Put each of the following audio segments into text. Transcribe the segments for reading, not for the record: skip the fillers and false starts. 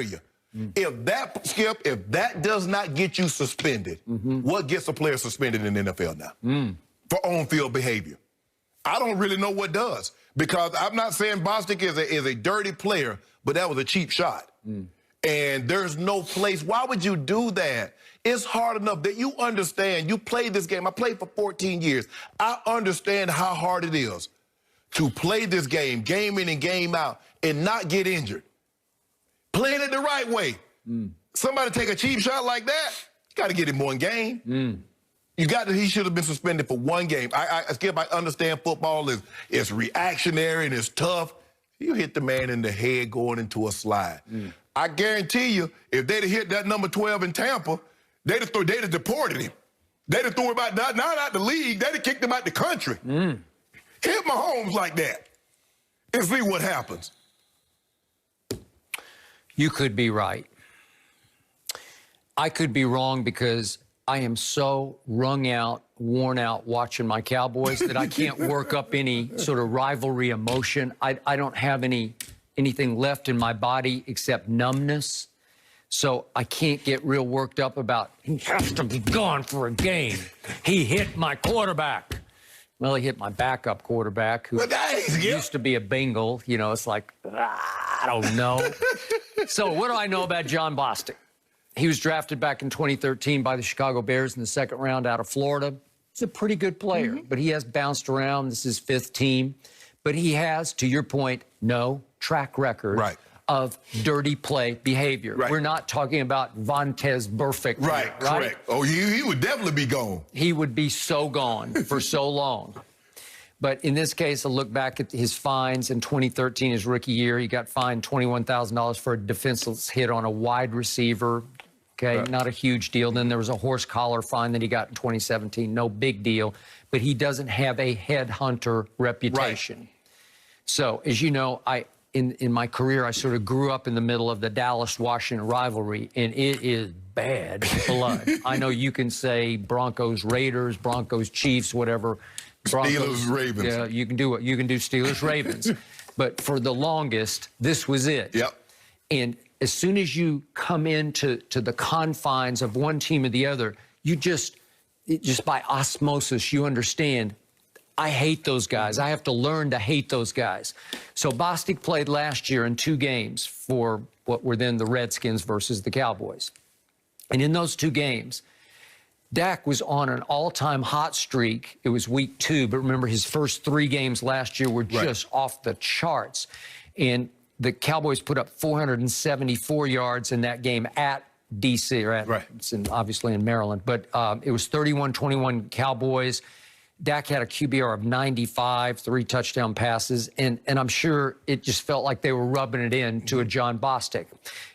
you. If that does not get you suspended, what gets a player suspended in the NFL now? For on-field behavior. I don't really know what does, because I'm not saying Bostic is a dirty player, but that was a cheap shot. And there's no place. Why would you do that? It's hard enough that you understand. You played this game. I played for 14 years. I understand how hard it is to play this game, game in and game out, and not get injured. Playing it the right way. Somebody take a cheap shot like that, you got to get him one game. He should have been suspended for one game. Skip, I understand football is reactionary and it's tough. You hit the man in the head going into a slide. I guarantee you, if they'd have hit that number 12 in Tampa, they'd have deported him. They'd have threw him out, not out the league, they'd have kicked him out the country. Hit Mahomes like that and see what happens. You could be right. I could be wrong, because I am so wrung out, worn out watching my Cowboys that I can't work up any sort of rivalry emotion. I don't have anything left in my body except numbness. So I can't get real worked up about, he has to be gone for a game. He hit my quarterback. Well, he hit my backup quarterback, who used to be a Bengal. You know, it's like, I don't know. So what do I know about Jon Bostic? He was drafted back in 2013 by the Chicago Bears in the second round out of Florida. He's a pretty good player, but he has bounced around. This is his fifth team. But he has, to your point, no track record of dirty play behavior. We're not talking about Vontaze Burfict. Correct. Oh, he would definitely be gone. He would be so gone for so long. But in this case, I look back at his fines in 2013, his rookie year. He got fined $21,000 for a defenseless hit on a wide receiver. Okay, not a huge deal. Then there was a horse collar fine that he got in 2017. No big deal. But he doesn't have a headhunter reputation. So, as you know, in my career, I sort of grew up in the middle of the Dallas-Washington rivalry, and it is bad blood. I know you can say Broncos-Raiders, Broncos-Chiefs, whatever. Steelers-Ravens. Yeah, you can do Steelers-Ravens. But for the longest, this was it. And as soon as you come into the confines of one team or the other, you just by osmosis, you understand, I hate those guys. I have to learn to hate those guys. So Bostic played last year in 2 games for what were then the Redskins versus the Cowboys. And in those 2 games, Dak was on an all-time hot streak. It was week 2, but remember, his first 3 games last year were just off the charts. And the Cowboys put up 474 yards in that game at D.C., it's obviously in Maryland. But it was 31-21 Cowboys. Dak had a QBR of 95, 3 touchdown passes, and I'm sure it just felt like they were rubbing it in to a Jon Bostic.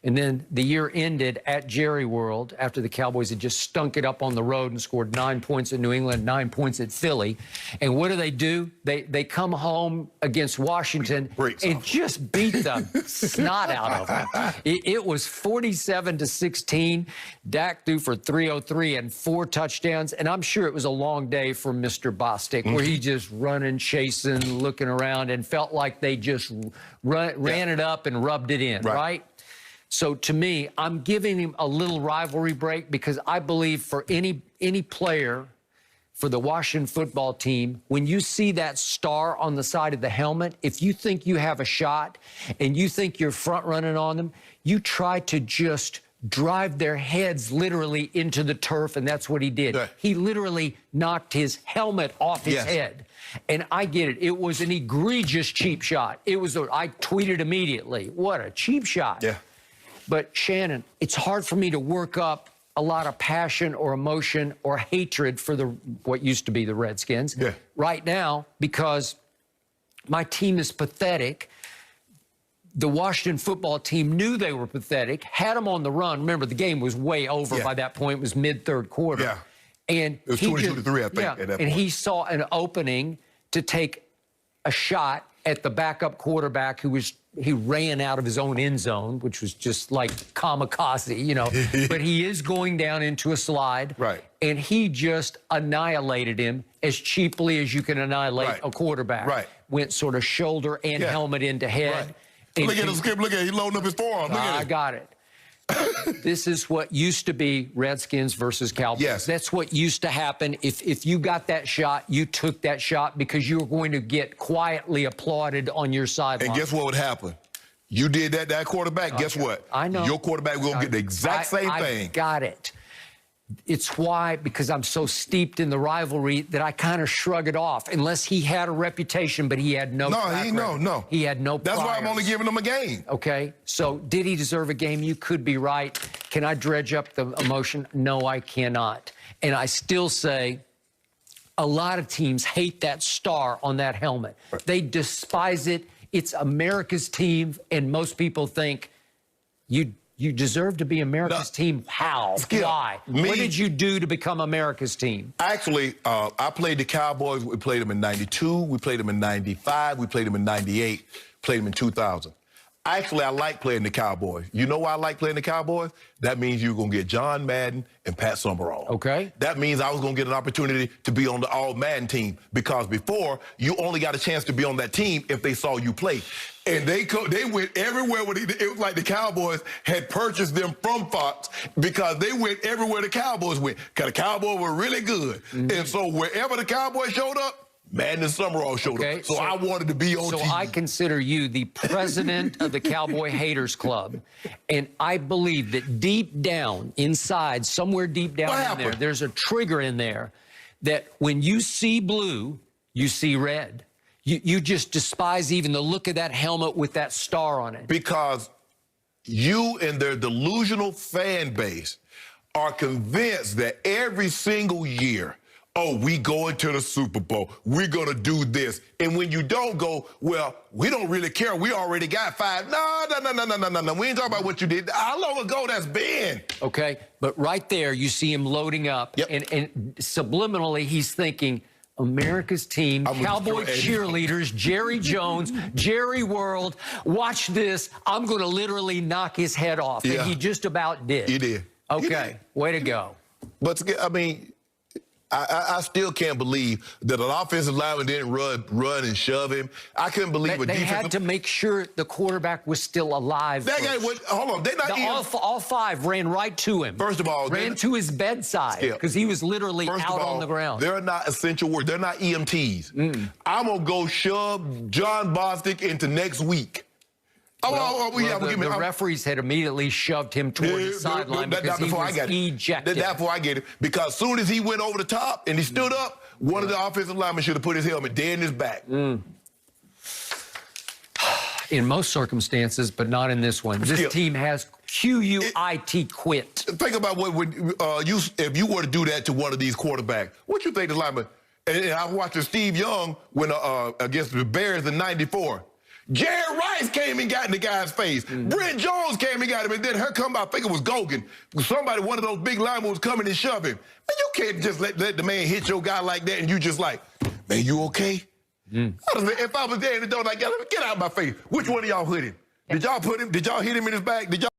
And then the year ended at Jerry World after the Cowboys had just stunk it up on the road and scored 9 points at New England, 9 points at Philly. And what do? They come home against Washington and just beat the snot out of them. It was 47-16. Dak threw for 303 and 4 touchdowns, and I'm sure it was a long day for Mr. Bostic, where he just running, chasing, looking around, and felt like they just ran it up and rubbed it in, right? So to me, I'm giving him a little rivalry break, because I believe for any player for the Washington football team, when you see that star on the side of the helmet, if you think you have a shot and you think you're front running on them, you try to just drive their heads literally into the turf, and that's what he did. He literally knocked his helmet off his head. And I get it. It was an egregious cheap shot. I tweeted immediately, what a cheap shot. But Shannon, it's hard for me to work up a lot of passion or emotion or hatred for what used to be the Redskins right now, because my team is pathetic. The Washington football team knew they were pathetic, had them on the run. Remember, the game was way over by that point. It was mid-third quarter. And it was 22-3, I think, at that point. And he saw an opening to take a shot at the backup quarterback he ran out of his own end zone, which was just like kamikaze, you know. But he is going down into a slide. And he just annihilated him as cheaply as you can annihilate a quarterback. Went sort of shoulder and helmet into head. Look at him, Skip. Look at him. He's loading up his forearm. Look at it. I got it. This is what used to be Redskins versus Cowboys. Yes. That's what used to happen. If you got that shot, you took that shot because you were going to get quietly applauded on your sideline. And guess what would happen? You did that quarterback. Okay. Guess what? I know. Your quarterback will get the exact same thing. I got it. It's why, because I'm so steeped in the rivalry, that I kind of shrug it off. Unless he had a reputation, but he had no. No, He had no. That's why I'm only giving him a game. Okay, so did he deserve a game? You could be right. Can I dredge up the emotion? No, I cannot. And I still say, a lot of teams hate that star on that helmet. Right. They despise it. It's America's team, and most people think you deserve to be America's team. How? Skip, why? What did you do to become America's team? Actually, I played the Cowboys. We played them in 92. We played them in 95. We played them in 98. Played them in 2000. Actually, I like playing the Cowboys. You know why I like playing the Cowboys? That means you're going to get John Madden and Pat Summerall. Okay. That means I was going to get an opportunity to be on the All-Madden team, because before, you only got a chance to be on that team if they saw you play. And they went everywhere. It was like the Cowboys had purchased them from Fox, because they went everywhere the Cowboys went, because the Cowboys were really good. Mm-hmm. And so wherever the Cowboys showed up, Madden and Summerall showed up. So I wanted to be on TV. So I consider you the president of the Cowboy Haters Club. And I believe that deep down, inside, somewhere deep down in there, there's a trigger in there that when you see blue, you see red. You just despise even the look of that helmet with that star on it. Because you and their delusional fan base are convinced that every single year, oh, we going to the Super Bowl, we're going to do this. And when you don't go, well, we don't really care. We already got 5. No. We ain't talking about what you did. How long ago that's been? Okay, but right there, you see him loading up. Yep. And subliminally, he's thinking, America's team, Cowboy cheerleaders, Jerry Jones, Jerry World, watch this. I'm going to literally knock his head off. Yeah. And he just about did. He did. Okay, way to go. But, I mean, I still can't believe that an offensive lineman didn't run and shove him. I couldn't believe they had to make sure the quarterback was still alive. That guy was, hold on, they're not all 5 ran right to him. First of all, ran to his bedside because he was literally out on the ground. They're not essential workers. They're not EMTs. I'm gonna go shove Jon Bostic into next week. The referees had immediately shoved him toward the sideline because he was ejected. That's before I get it. Because as soon as he went over the top and he stood up, one of the offensive linemen should have put his helmet dead in his back. In most circumstances, but not in this one. This team has QUIT quit. Think about if you were to do that to one of these quarterbacks, what you think the lineman? And I watched Steve Young when against the Bears in '94. Jerry Rice came and got in the guy's face. Brent Jones came and got him, and then her come by, I think it was Gogan. Somebody, one of those big linemen was coming and shoving him. Man, you can't just let the man hit your guy like that, and you just like, man, you okay? If I was there in the door, like, get out of my face. Which one of y'all hit him? Did y'all hit him in his back? Did y'all?